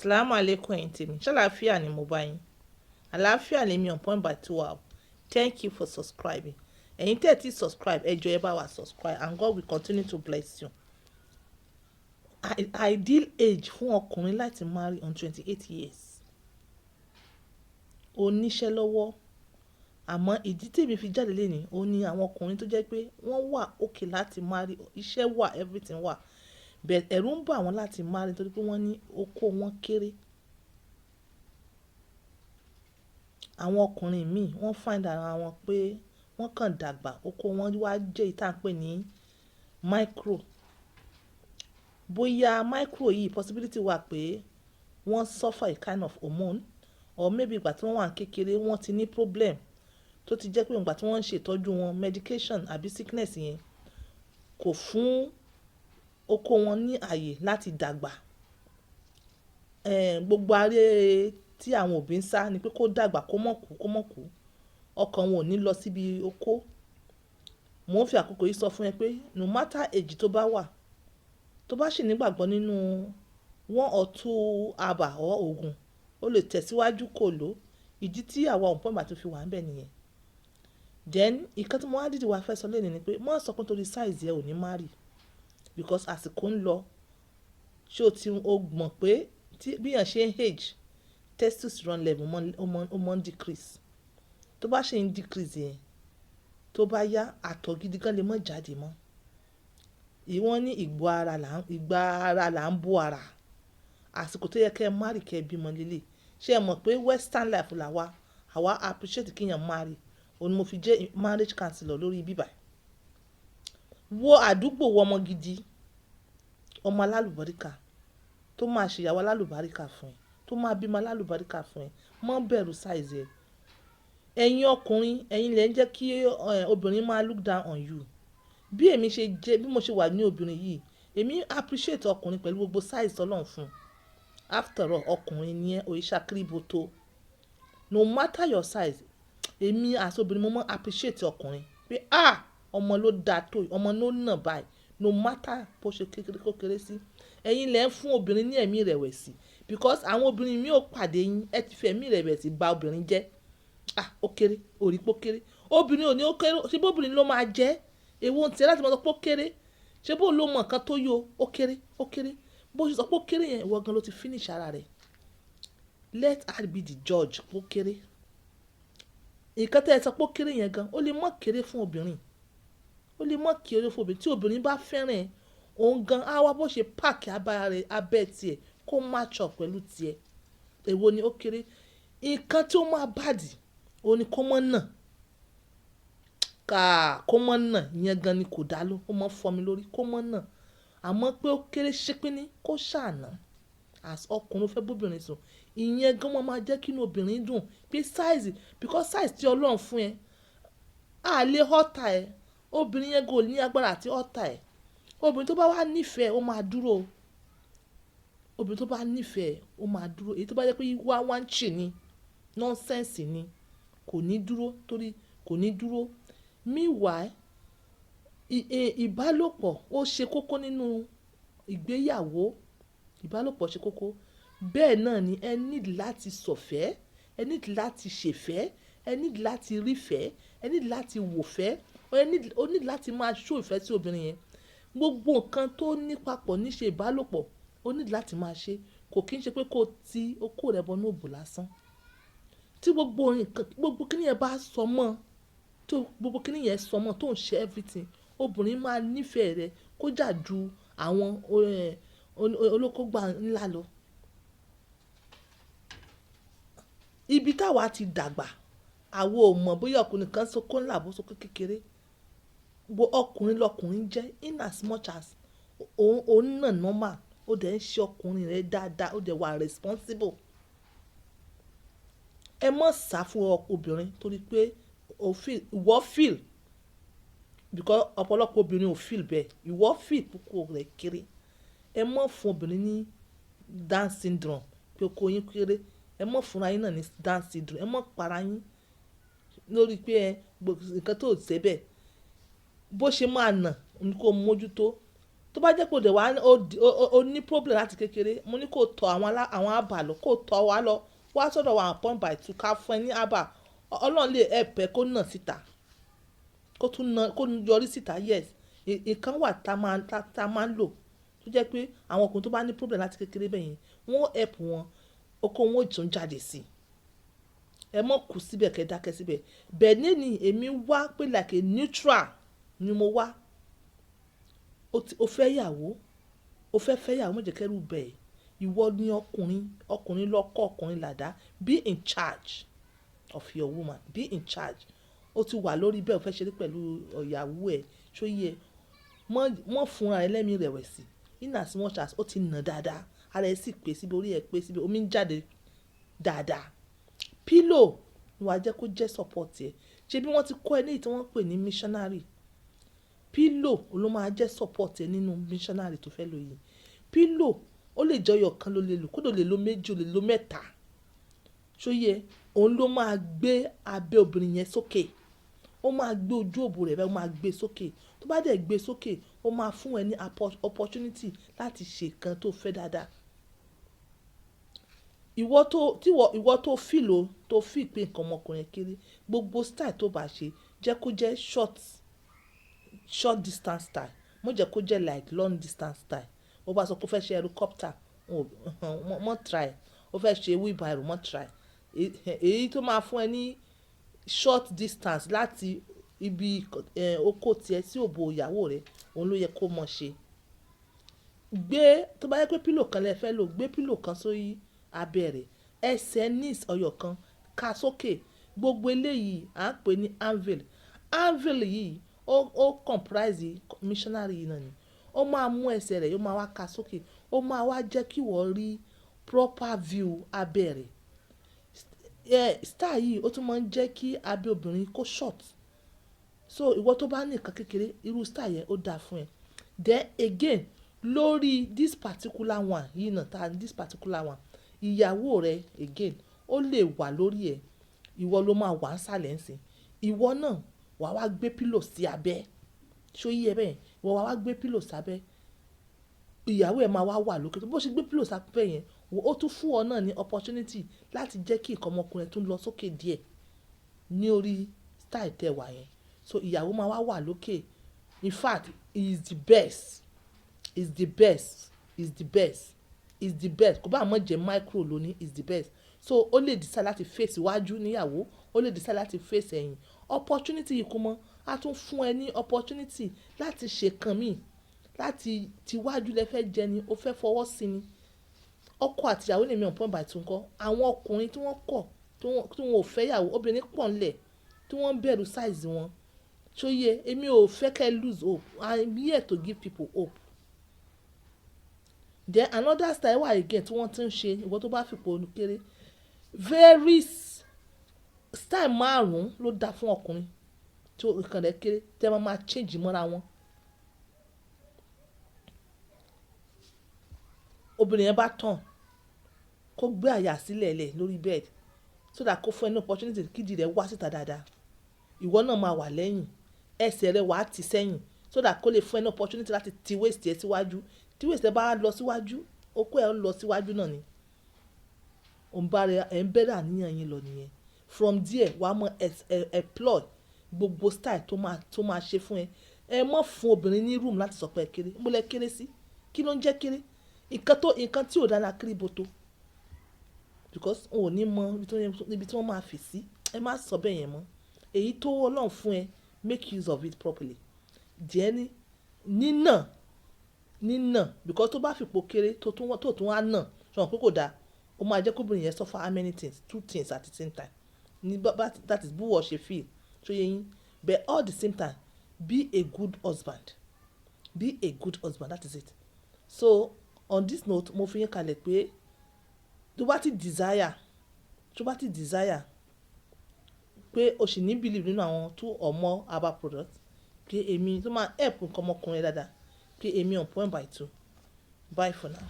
Salamu alaikum ẹ̀yin tèmi. Ṣàlàáfíà ni mo bá yín. Àlàáfíà lèmi on point by 2 hour. Thank you for subscribing. Ẹ̀yin tẹ́ ẹ ti subscribe, ẹ jọ̀ọ́ ẹ bá wa subscribe and God will continue to bless you. Ideal age fún ọkùnrin láti marry on 28 years. Oníṣẹ́ lọ́wọ́. Àmọ́ ìdí tèmi fi jáde lénìí, ó ní àwọn ọkùnrin tó jẹ́ pé wọ́n wà okay láti marry, iṣẹ́ wà, everything wà. But ẹ̀rù ń bà wọ́n láti marry nítorí pé wọ́n ní okó wọn kéré. Àwọn ọkùnrin míì wọ́n find ara wọn pé wọ́n kàn dàgbà, okó wọn wá jẹ́ ìta ń pè ní micro. Bóyá micro yìí possibility wà pé wọ́n suffer a kind of hormone, or maybe ìgbà tí wọ́n wà kékeré wọ́n ti ní problem tó ti jẹ́ pé ìgbà tí wọ́n ń ṣètọ́jú wọn medication àbí sickness yẹn kò fún okó wọn ní àyè láti dàgbà. Gbogbo aré tí àwọn òbí ń sá ni pé kó dàgbà, kó mọ̀ kú, ọkàn wọn ò ní lọ síbi okó. Mo ń fi àkókò yìí sọ fún ẹ pé no matter age tó bá wà, tó bá sì nígbàgbọ́ nínú 1 or 2 herbal or oògùn, ó lè tẹ̀síwájú kó lò. Ìdí tí àwa on point by tó fi wà ń bẹ̀ nìyẹn. Then ìkan tí mo wá dìde wá fẹ́ sọ lẹ́nu ni pé má sọ pé torí size ẹ ò ní marry, because àsìkò ń lọ. Ṣé o mọ̀ pé bí èèyàn ṣe ń age, testosterone level ó mọ́ ń decrease. Tó bá ṣe ń decrease yẹn, tó bá yá àtọ̀ gidi gan lè má jáde mọ́. Ìwọ́n ní ìgbà ara là ń bó ara. Àsìkò tó yẹ kẹ́ ẹ marry kẹ́ ẹ bímọ lélẹ̀. Ṣé ẹ mọ̀ pé western life àwa appreciate kí èèyàn marry. Òun ni mo fi jẹ́ marriage counselor lórí bíbá. Wo àdúgbò wo ọmọ gidi, ọmọ alálùbáríkà tó máa ṣe ìyàwó alálùbáríkà fún ẹ, tó máa bímọ alálùbáríkà fún ẹ. Má bẹ̀rù size ẹ. Ẹ̀yin ọkùnrin, ẹ̀yin lẹ ń jẹ́ kí obìnrin máa look down on you. Bí mo ṣe wà ní obìnrin yìí, èmi appreciate ọkùnrin pẹ̀lú gbogbo size Ọlọ́run fún. After all, ọkùnrin ni ẹ́, òye ṣakíríboto. No matter your size, èmi as obìnrin mo máa appreciate ọkùnrin pé ọmọ ló da tó, ọmọ ló nà báyìí, no matter bó ṣe kékeré sí. Ẹ̀yin lẹ ń fún obìnrin ní ẹ̀mí ìrẹ̀wẹ̀sì, because àwọn obìnrin mi ò pàdé yín, ẹ ti fi ẹ̀mí ìrẹ̀wẹ̀sì bà obìnrin jẹ́. Ó kéré, orí pó kéré. Obìnrin ò ní ó kéré, ṣé bó obìnrin ló máa jẹ́? Èwo ń tẹ́ láti máa sọ pé ó kéré? Ṣé bó ló mọ̀ nǹkan tó yó? Ó kéré. Bó ṣe sọ pé ó kéré yẹn, ìwọ gan ló ti finish ara rẹ̀. Let her be the judge pé ó kéré. Nǹkan tẹ́ ẹ sọ pé ó kéré yẹn gan, ó lè mọ̀ kéré fún obìnrin. Ó lè mọ̀ kéré fún obìnrin. Tí obìnrin bá fẹ́ràn ẹ, òun gan á wá bó ṣe pack abẹ́ tiẹ̀ kó match up pẹ̀lú tiẹ̀. Èwo ni ó kéré? Nǹkan tí ó máa bàdì, òun ni kó mọ̀ náà. Kó mọ̀ náà, ìyẹn gan ni kò dá ló. Ó mọ̀ fọ́ mi lórí, kó mọ̀ náà. Àmọ́ pé ó kéré ṣe pé ní kó ṣàánà. As ọkùnrin fẹ́ bóbìnrin sùn, ìyẹn gan máa jẹ́ kí inú obìnrin dùn pé size, because size tí Ọlọ́run fún ẹ, lè họ́ta ẹ. Obìnrin yẹn kò ní agbára àti họ́ta ẹ. Obìnrin tó bá wà nífẹ̀ẹ́, ó máa dúró. Obìnrin tó bá nífẹ̀ẹ́, ó máa dúró. Èyí tó bá jẹ́ pé wá ń ṣe ni, nonsense ni, kò ní dúró torí kò ní dúró. Meanwhile, ìbálòpọ̀ ó ṣe kókó nínú ìgbéyàwó. Ìbálòpọ̀ ṣe kókó. Bẹ́ẹ̀ náà ni ẹ need láti ṣọ̀fẹ́, ẹ need láti ṣèfẹ́, ẹ need láti rífẹ́, ẹ need láti wòfẹ́, ó need láti máa show ìfẹ́ sí obìnrin yẹn. Gbogbo nǹkan tó ní papọ̀ ní ṣe ìbálòpọ̀, ó need láti máa ṣe. Kò kí ń ṣe pé kó ti okó rẹ̀ bọnú òbò lásán. Tí gbogbo kíní yẹn bá sọ mọ́, tó ń ṣe everything, obìnrin máa nífẹ̀ẹ́ rẹ̀ kó jà ju àwọn olókógbà ńlá lọ. Ibi táwa ti dàgbà, àwa ò mọ̀ bóyá ọkùnrin kan sókó ńlá bó sókó kékeré. Ọkùnrin lọkùnrin jẹ́, in as much as òun náà normal, ó dẹ̀ ń ṣe ọkùnrin rẹ̀ dáadáa, ó dẹ̀ wà responsible. Ẹ mọ̀ sá fún obìnrin torí pé ìwọ feel, because ọ̀pọ̀lọpọ̀ obìnrin ò feel bẹ́ẹ̀. Ìwọ feel púpọ̀ rẹ̀ kéré. Ẹ mọ̀ fún obìnrin ní Down syndrome pé okó yín kéré. Ẹ mọ̀ fúnra yín náà ní Down syndrome. Ẹ mọ̀ para yín lórí pé nǹkan tó ṣe bẹ́ẹ̀. Bó ṣe máa nà ní kó mójútó. tó bá jẹ́ pé o dẹ̀ wá o ní problem láti kékeré, mo ní kó tọ̀ àwọn àbà lọ, kó tọ̀ wá lọ wá sọ́dọ̀ wa point by two ká fún ẹ ní àbà. Ọlọ́run lè help ẹ kó nà síta, kó yọrí síta. Yes, nǹkan wà tá máa ń lò tó jẹ́ pé àwọn ọkùnrin tó bá ní problem láti kékeré bẹ́ẹ̀ yẹn wọ́n help wọn, oko wọn ò tún jáde sí. Ẹ mọ̀ kú síbẹ̀ kẹ́ dákẹ́ síbẹ̀. Bẹ́ẹ̀ ni èmi wá pé like a neutral ni mo wá. O fẹ́ yàwó, o fẹ́ yàwó, mo jẹ́ kẹ́rù bẹ́ẹ̀. Ìwọ ni ọkùnrin lọ́kọ, ọkùnrin làdá. Be in charge of your woman, be in charge. O ti wà lórí bẹ́ẹ̀, o fẹ́ ṣeré pẹ̀lú ìyàwó ẹ̀, ṣó yẹ mọ́ fún ara ẹ lẹ́mìí rẹ̀wẹ̀sì. In as much as ó ti nà dáadáa, ara ẹ sì pé síbi, orí ẹ pé síbi, omi ń jáde dáadáa. Pillow ni wàá jẹ́ kó jẹ́ support ẹ. Ṣé bí wọ́n ti kọ́ ẹ ní èyí tí wọ́n pè ní missionary? Pillow ló máa jẹ́ support ẹ nínú missionary tó fẹ́ lò yìí. Pillow ó lè jẹ́ ọyọ̀ kan ló lè lò, kó lè lo méjì, ó lè lo mẹ́ta. Ṣó yẹ òun ló máa gbé abẹ́ obìnrin yẹn sókè. Ó máa gbé ojú òbò rẹ̀ bẹ́ẹ̀, ó máa gbé sókè. Tó bá dẹ̀ gbé sókè, ó máa fún ẹ ní opportunity láti ṣe nǹkan tó fẹ́ dáadáa. Ìwọ tó feel pé nǹkan ọmọkùnrin kéré, gbogbo style tó bá ṣe jẹ́ kó jẹ́ short distance style. Mo jẹ́ kó jẹ́ like long distance style. Ó bá sọ pé ó fẹ́ ṣe helicopter, mo try. Ó fẹ́ ṣe wheelbarrow, mo try. Èyí tó máa fún ẹ ní short distance láti ibi oko tiẹ̀ sí òbò ìyàwó rẹ̀, òun ló yẹ kó mọ̀ ṣe. Tó bá yẹ pé pillow kan lẹ fẹ́ lò, gbé pillow kan sórí abẹ́ rẹ̀, ẹsẹ̀ knees ọyọ̀ kan ká sókè. Gbogbo eléyìí à ń pè ní anvil. Anvil yìí ó comprise missionary yìí náà ni. Ó máa mú ẹsẹ̀ rẹ̀, ó máa wá ká sókè. Ó máa wá jẹ́ kí wọ́n rí proper view abẹ́ rẹ̀. Style yìí ó tún máa ń jẹ́ kí abẹ́ obìnrin kó short. So ìwọ tó bá ní nǹkan kékeré, irú style yẹn ó dáa fún ẹ. Then again, lórí this particular one yìí náà, this particular one, ìyàwó rẹ again ó lè wà lórí ẹ̀. Ìwọ ló máa wà nsàlẹ̀ ńsìn. Ìwọ náà wà wá gbé pillow sí abẹ́. Ṣó yẹ bẹ́ẹ̀? Ìwọ wà wá gbé pillow sábẹ́. Ìyàwó ẹ̀ máa wà lókè. Bó ṣe gbé pillow sábẹ́ yẹn, ó tún fún ọ náà ní opportunity láti jẹ́ kí nǹkan ọmọkùnrin tún lọ sókè díẹ̀ ní orí style tẹ wà yẹn. So ìyàwó máa wà lókè. In fact, he is the best. Is the best. Is the best. Is the best. Kò bá mọ̀ jẹ́ micro lóní, is the best. So ó lè decide láti face iwájú níyàwó, ó lè decide láti face ẹ̀yìn. Opportunity yìí kú mọ́, a tún fún ẹ ní opportunity láti ṣe kan mí, láti tiwájú lẹ fẹ́ jẹ ni, ó fẹ́ fọwọ́ sí ni. Ọkọ àti ìyàwó lè mi on point by two ńkọ́. Àwọn ọkùnrin tí wọ́n kọ̀, tí wọ́n ò fẹ́ yàwó, obìnrin pọ̀ ńlẹ̀, tí wọ́n bẹ̀rù size wọn. Ṣó yẹ èmi ò fẹ́ kẹ́ lose hope. I'm here to give people hope. Then another style wà again tí wọ́n ti ń ṣe, ìwọ tó bá fipò kéré. Very style 5 ló dá fún ọkùnrin tí nǹkan rẹ̀ kéré, tẹ́ máa change mọ́ra wọn. Obìnrin yẹn bá tàn, kó gbé àyà sílẹ̀ lẹ̀ lórí bed so that kó fún ẹ ní opportunity kí ìdí rẹ̀ wá síta dáadáa. Ìwọ náà máa wà lẹ́yìn, ẹsẹ̀ rẹ̀ wà á ti sẹ́yìn so that kó lè fún ẹ ní opportunity láti ti waist ẹ síwájú. Tí waist ẹ bá lọ síwájú, okó ẹ lọ síwájú náà ni. Ẹ̀ ń bẹ̀rẹ̀ àníyàn yín lọ nìyẹn. From there, wàá mọ employ gbogbo style tó máa ṣe fún ẹ. Ẹ mọ̀ fún obìnrin ní room láti sọ pé ẹ kéré. Mo lẹ kéré sí. Kí ló ń jẹ́ kéré? Nǹkan tí ò dára kiri boto. Because o ò ní mọ ibi tí wọ́n máa fi sí. Ẹ má sọ bẹ́ẹ̀ yẹn mọ́. Èyí tó Ọlọ́run fún ẹ, make use of it properly. Díẹ̀ nínà because tó bá fipò kéré tó tún wá nà, ṣọ̀n pé kò dáa. Ó máa jẹ́ kó obìnrin yẹn suffer how many things, 2 things at the same time. That is bó wọ́n ṣe feel. Ṣó yẹ yín? But all the same time, be a good husband. Be a good husband, that is it. So on this note, mo fi yín kalẹ̀ pé tó bá ti desire pé o sì ní believe nínú àwọn 2 or more herbal products, pé èmi tó máa help nǹkan ọmọkùnrin dáadáa, pé èmi on point by 2. Bye for now.